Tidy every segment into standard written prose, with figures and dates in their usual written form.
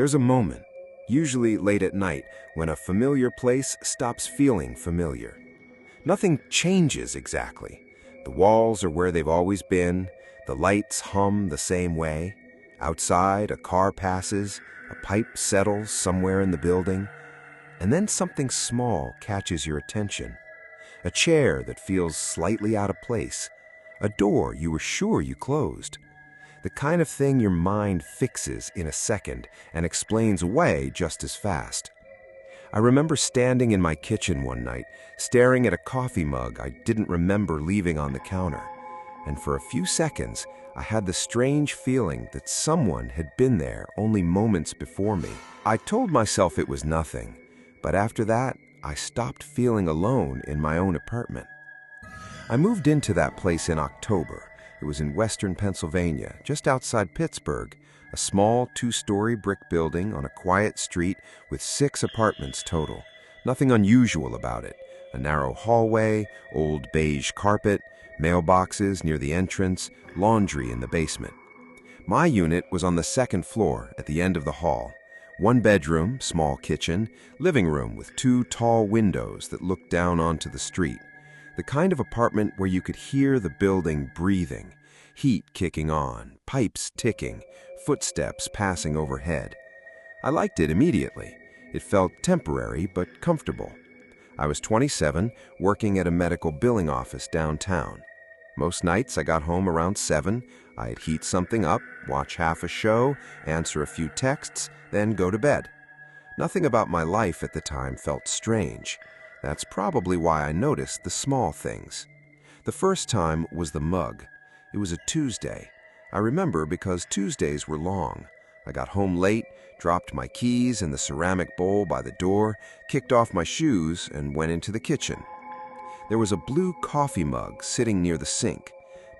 There's a moment, usually late at night, when a familiar place stops feeling familiar. Nothing changes exactly. The walls are where they've always been, the lights hum the same way. Outside, a car passes, a pipe settles somewhere in the building, and then something small catches your attention. A chair that feels slightly out of place, a door you were sure you closed. The kind of thing your mind fixes in a second and explains away just as fast. I remember standing in my kitchen one night, staring at a coffee mug I didn't remember leaving on the counter. And for a few seconds, I had the strange feeling that someone had been there only moments before me. I told myself it was nothing, but after that, I stopped feeling alone in my own apartment. I moved into that place in October. It was in western Pennsylvania, just outside Pittsburgh, a small two-story brick building on a quiet street with 6 apartments total. Nothing unusual about it. A narrow hallway, old beige carpet, mailboxes near the entrance, laundry in the basement. My unit was on the 2nd floor at the end of the hall. 1 bedroom, small kitchen, living room with 2 tall windows that looked down onto the street. The kind of apartment where you could hear the building breathing, heat kicking on, pipes ticking, footsteps passing overhead. I liked it immediately. It felt temporary but comfortable. I was 27, working at a medical billing office downtown. Most nights I got home around 7. I'd heat something up, watch half a show, answer a few texts, then go to bed. Nothing about my life at the time felt strange. That's probably why I noticed the small things. The first time was the mug. It was a Tuesday. I remember because Tuesdays were long. I got home late, dropped my keys in the ceramic bowl by the door, kicked off my shoes, and went into the kitchen. There was a blue coffee mug sitting near the sink.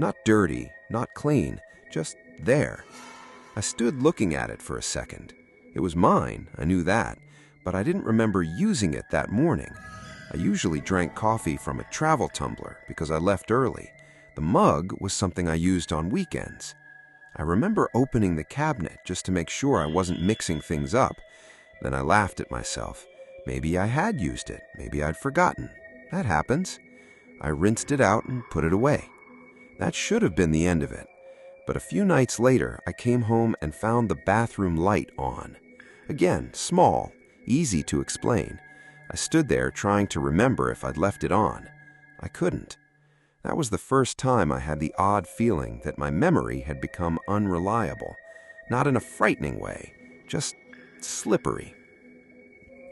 Not dirty, not clean, just there. I stood looking at it for a second. It was mine, I knew that, but I didn't remember using it that morning. I usually drank coffee from a travel tumbler because I left early. The mug was something I used on weekends. I remember opening the cabinet just to make sure I wasn't mixing things up. Then I laughed at myself. Maybe I had used it. Maybe I'd forgotten. That happens. I rinsed it out and put it away. That should have been the end of it. But a few nights later, I came home and found the bathroom light on. Again, small, easy to explain. I stood there trying to remember if I'd left it on. I couldn't. That was the first time I had the odd feeling that my memory had become unreliable. Not in a frightening way, just slippery.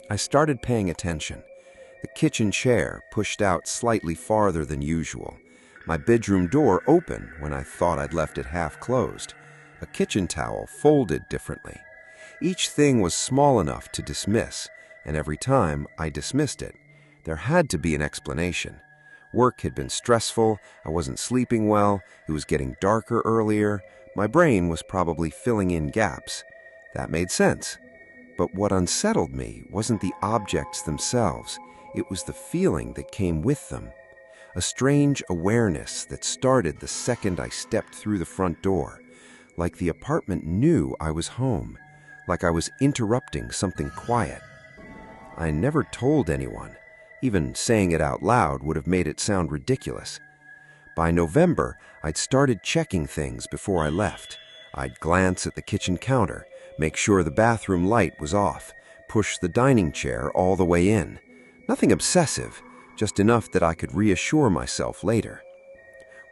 I started paying attention. The kitchen chair pushed out slightly farther than usual. My bedroom door open when I thought I'd left it half closed. A kitchen towel folded differently. Each thing was small enough to dismiss, and every time I dismissed it. There had to be an explanation. Work had been stressful, I wasn't sleeping well, it was getting darker earlier, my brain was probably filling in gaps. That made sense. But what unsettled me wasn't the objects themselves, it was the feeling that came with them. A strange awareness that started the second I stepped through the front door, like the apartment knew I was home, like I was interrupting something quiet. I never told anyone. Even saying it out loud would have made it sound ridiculous. By November, I'd started checking things before I left. I'd glance at the kitchen counter, make sure the bathroom light was off, push the dining chair all the way in. Nothing obsessive, just enough that I could reassure myself later.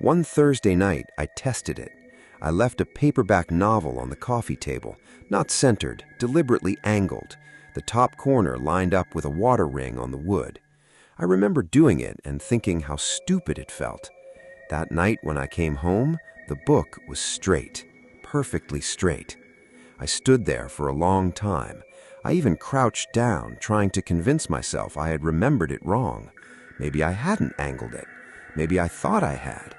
One Thursday night, I tested it. I left a paperback novel on the coffee table, not centered, deliberately angled, the top corner lined up with a water ring on the wood. I remember doing it and thinking how stupid it felt. That night when I came home, the book was straight, perfectly straight. I stood there for a long time. I even crouched down, trying to convince myself I had remembered it wrong. Maybe I hadn't angled it. Maybe I thought I had.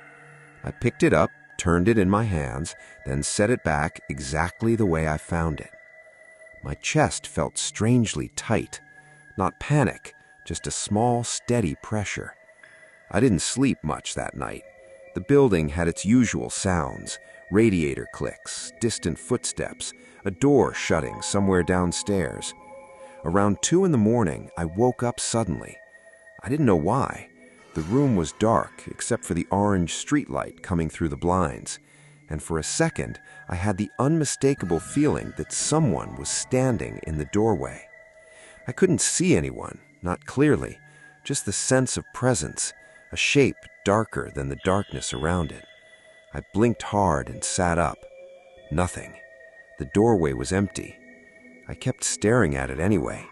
I picked it up, turned it in my hands, then set it back exactly the way I found it. My chest felt strangely tight. Not panic, just a small, steady pressure. I didn't sleep much that night. The building had its usual sounds, Radiator clicks, distant footsteps, a door shutting somewhere downstairs. Around 2 in the morning, I woke up suddenly. I didn't know why. The room was dark except for the orange streetlight coming through the blinds, and for a second I had the unmistakable feeling that someone was standing in the doorway. I couldn't see anyone, not clearly, just the sense of presence, a shape darker than the darkness around it. I blinked hard and sat up. Nothing. The doorway was empty. I kept staring at it anyway.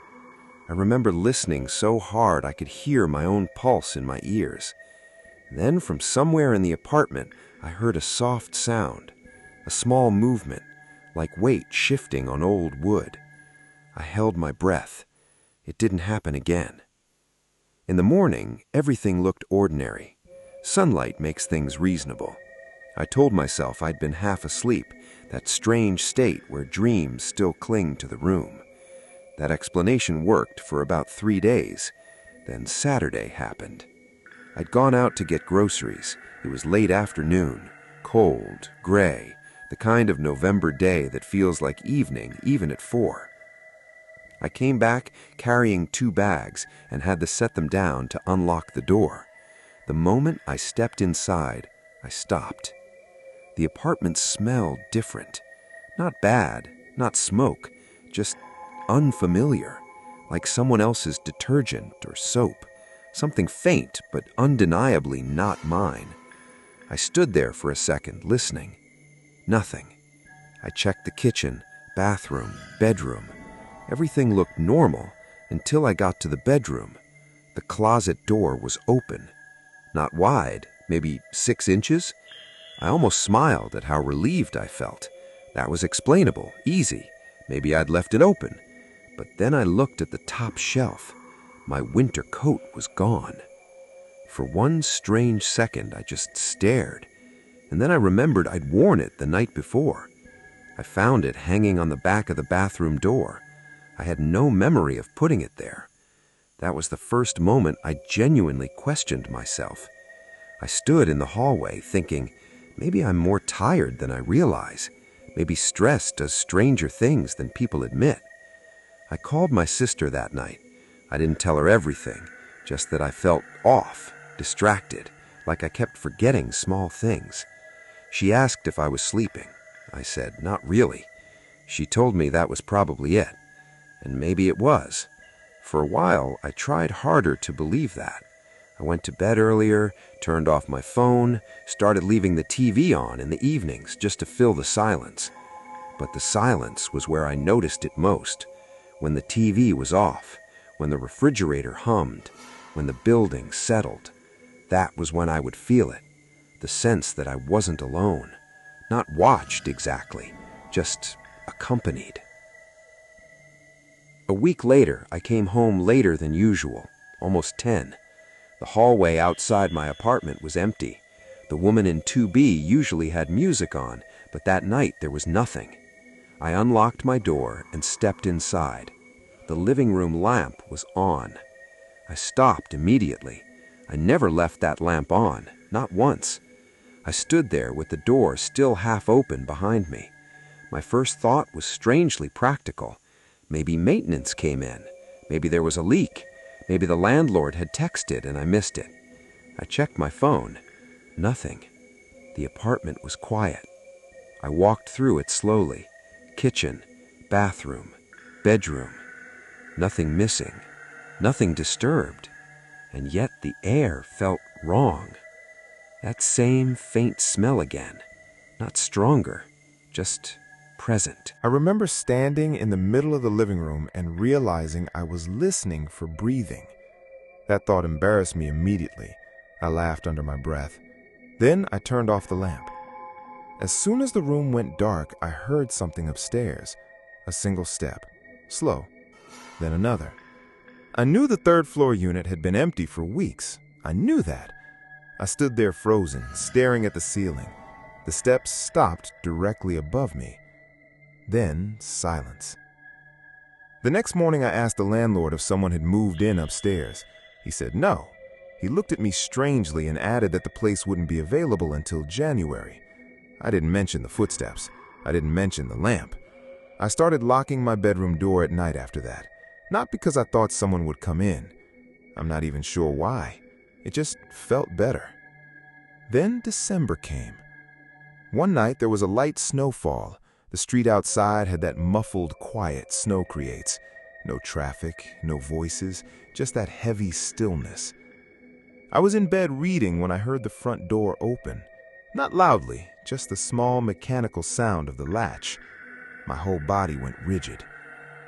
I remember listening so hard I could hear my own pulse in my ears. Then from somewhere in the apartment, I heard a soft sound, a small movement, like weight shifting on old wood. I held my breath. It didn't happen again. In the morning, everything looked ordinary. Sunlight makes things reasonable. I told myself I'd been half asleep, that strange state where dreams still cling to the room. That explanation worked for about 3 days. Then Saturday happened. I'd gone out to get groceries. It was late afternoon, cold, gray, the kind of November day that feels like evening even at 4. I came back carrying 2 bags and had to set them down to unlock the door. The moment I stepped inside, I stopped. The apartment smelled different. Not bad, not smoke, just unfamiliar, like someone else's detergent or soap. Something faint, but undeniably not mine. I stood there for a second, listening. Nothing. I checked the kitchen, bathroom, bedroom. Everything looked normal until I got to the bedroom. The closet door was open. Not wide, maybe 6 inches. I almost smiled at how relieved I felt. That was explainable, easy. Maybe I'd left it open. But then I looked at the top shelf. My winter coat was gone. For one strange second, I just stared. And then I remembered I'd worn it the night before. I found it hanging on the back of the bathroom door. I had no memory of putting it there. That was the first moment I genuinely questioned myself. I stood in the hallway thinking, maybe I'm more tired than I realize. Maybe stress does stranger things than people admit. I called my sister that night. I didn't tell her everything, just that I felt off, distracted, like I kept forgetting small things. She asked if I was sleeping. I said, not really. She told me that was probably it. And maybe it was. For a while, I tried harder to believe that. I went to bed earlier, turned off my phone, started leaving the TV on in the evenings just to fill the silence. But the silence was where I noticed it most. When the TV was off, when the refrigerator hummed, when the building settled. That was when I would feel it. The sense that I wasn't alone. Not watched exactly, just accompanied. A week later, I came home later than usual, almost 10. The hallway outside my apartment was empty. The woman in 2B usually had music on, but that night there was nothing. I unlocked my door and stepped inside. The living room lamp was on. I stopped immediately. I never left that lamp on, not once. I stood there with the door still half open behind me. My first thought was strangely practical. Maybe maintenance came in. Maybe there was a leak. Maybe the landlord had texted and I missed it. I checked my phone. Nothing. The apartment was quiet. I walked through it slowly. Kitchen, bathroom, bedroom. Nothing missing. Nothing disturbed. And yet the air felt wrong. That same faint smell again. Not stronger, just present. I remember standing in the middle of the living room and realizing I was listening for breathing. That thought embarrassed me immediately. I laughed under my breath. Then I turned off the lamp. As soon as the room went dark, I heard something upstairs. A single step. Slow. Then another. I knew the 3rd floor unit had been empty for weeks. I knew that. I stood there frozen, staring at the ceiling. The steps stopped directly above me. Then silence. The next morning I asked the landlord if someone had moved in upstairs. He said no. He looked at me strangely and added that the place wouldn't be available until January. I didn't mention the footsteps. I didn't mention the lamp. I started locking my bedroom door at night after that. Not because I thought someone would come in. I'm not even sure why. It just felt better. Then December came. One night there was a light snowfall. The street outside had that muffled quiet snow creates. No traffic, no voices, just that heavy stillness. I was in bed reading when I heard the front door open. Not loudly, just the small mechanical sound of the latch. My whole body went rigid.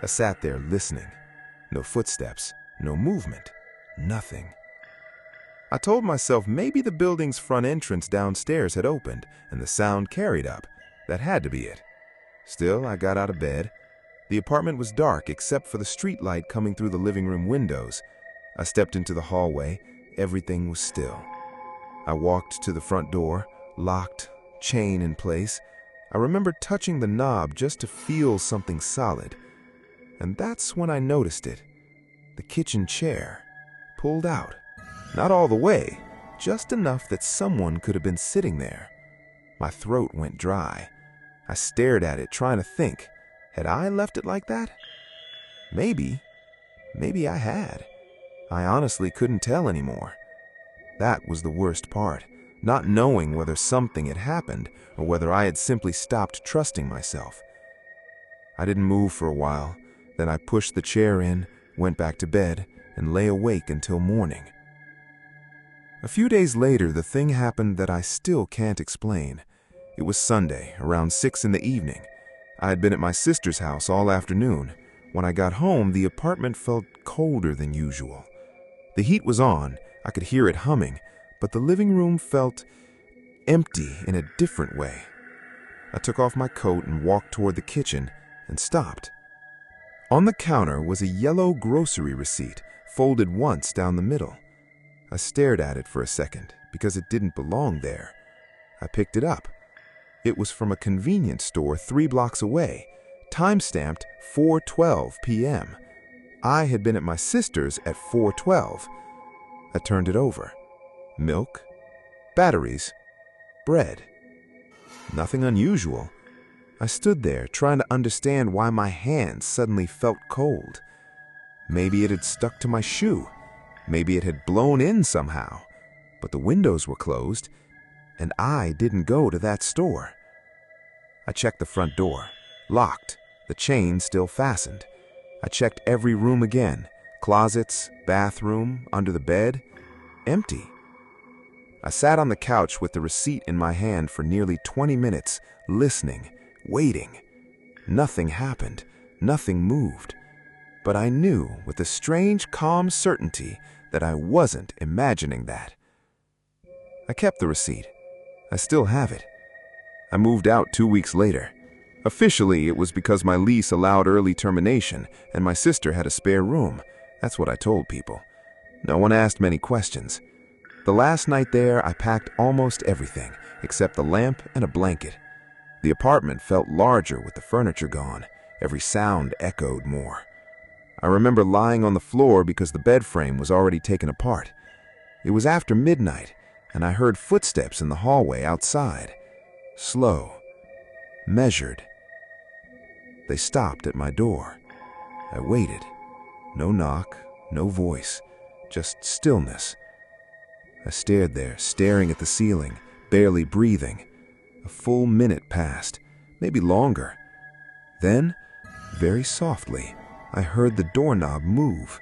I sat there listening. No footsteps, no movement, nothing. I told myself maybe the building's front entrance downstairs had opened and the sound carried up. That had to be it. Still, I got out of bed. The apartment was dark except for the street light coming through the living room windows. I stepped into the hallway. Everything was still. I walked to the front door, locked, chain in place. I remember touching the knob just to feel something solid. And that's when I noticed it. The kitchen chair, pulled out. Not all the way, just enough that someone could have been sitting there. My throat went dry. I stared at it, trying to think. Had I left it like that? Maybe. Maybe I had. I honestly couldn't tell anymore. That was the worst part, not knowing whether something had happened or whether I had simply stopped trusting myself. I didn't move for a while. Then I pushed the chair in, went back to bed, and lay awake until morning. A few days later, the thing happened that I still can't explain. It was Sunday, around 6 in the evening. I had been at my sister's house all afternoon. When I got home, the apartment felt colder than usual. The heat was on, I could hear it humming, but the living room felt empty in a different way. I took off my coat and walked toward the kitchen and stopped. On the counter was a yellow grocery receipt, folded once down the middle. I stared at it for a second because it didn't belong there. I picked it up. It was from a convenience store 3 blocks away, time-stamped 4:12 p.m. I had been at my sister's at 4:12. I turned it over. Milk, batteries, bread. Nothing unusual. I stood there trying to understand why my hands suddenly felt cold. Maybe it had stuck to my shoe. Maybe it had blown in somehow. But the windows were closed, and I didn't go to that store. I checked the front door. Locked. The chain still fastened. I checked every room again. Closets, bathroom, under the bed. Empty. I sat on the couch with the receipt in my hand for nearly 20 minutes, listening, waiting. Nothing happened. Nothing moved. But I knew with a strange, calm certainty that I wasn't imagining that. I kept the receipt. I still have it. I moved out 2 weeks later. Officially, it was because my lease allowed early termination and my sister had a spare room. That's what I told people. No one asked many questions. The last night there, I packed almost everything, except the lamp and a blanket. The apartment felt larger with the furniture gone. Every sound echoed more. I remember lying on the floor because the bed frame was already taken apart. It was after midnight, and I heard footsteps in the hallway outside. Slow. Measured. They stopped at my door. I waited. No knock, no voice, just stillness. I stared there, staring at the ceiling, barely breathing. A full minute passed, maybe longer. Then, very softly, I heard the doorknob move.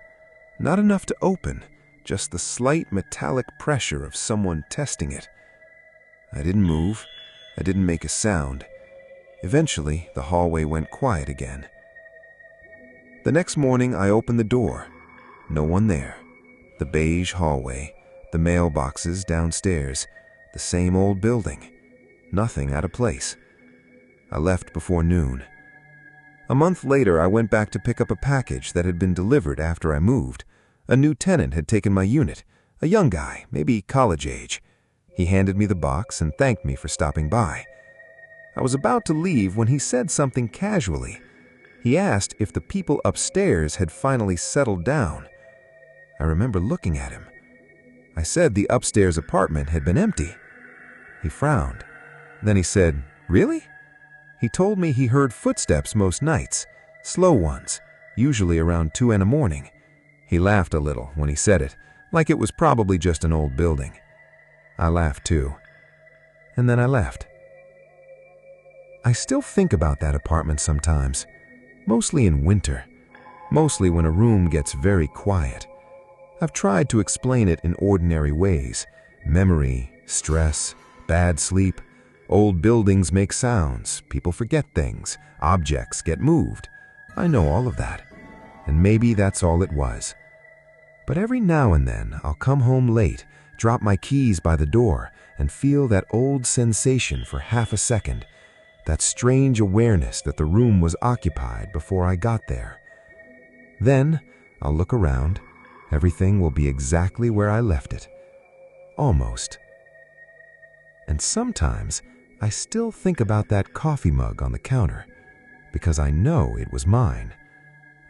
Not enough to open, just the slight metallic pressure of someone testing it. I didn't move. I didn't make a sound. Eventually, the hallway went quiet again. The next morning, I opened the door. No one there. The beige hallway, the mailboxes downstairs, the same old building. Nothing out of place. I left before noon. A month later, I went back to pick up a package that had been delivered after I moved. A new tenant had taken my unit, a young guy, maybe college age. He handed me the box and thanked me for stopping by. I was about to leave when he said something casually. He asked if the people upstairs had finally settled down. I remember looking at him. I said the upstairs apartment had been empty. He frowned. Then he said, "Really?" He told me he heard footsteps most nights, slow ones, usually around 2 in the morning. He laughed a little when he said it, like it was probably just an old building. I laughed too. And then I left. I still think about that apartment sometimes, mostly in winter, mostly when a room gets very quiet. I've tried to explain it in ordinary ways: memory, stress, bad sleep. Old buildings make sounds, people forget things, objects get moved. I know all of that, and maybe that's all it was. But every now and then I'll come home late, drop my keys by the door, and feel that old sensation for half a second, that strange awareness that the room was occupied before I got there. Then I'll look around. Everything will be exactly where I left it. Almost. And sometimes I still think about that coffee mug on the counter, because I know it was mine.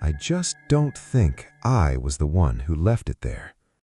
I just don't think I was the one who left it there.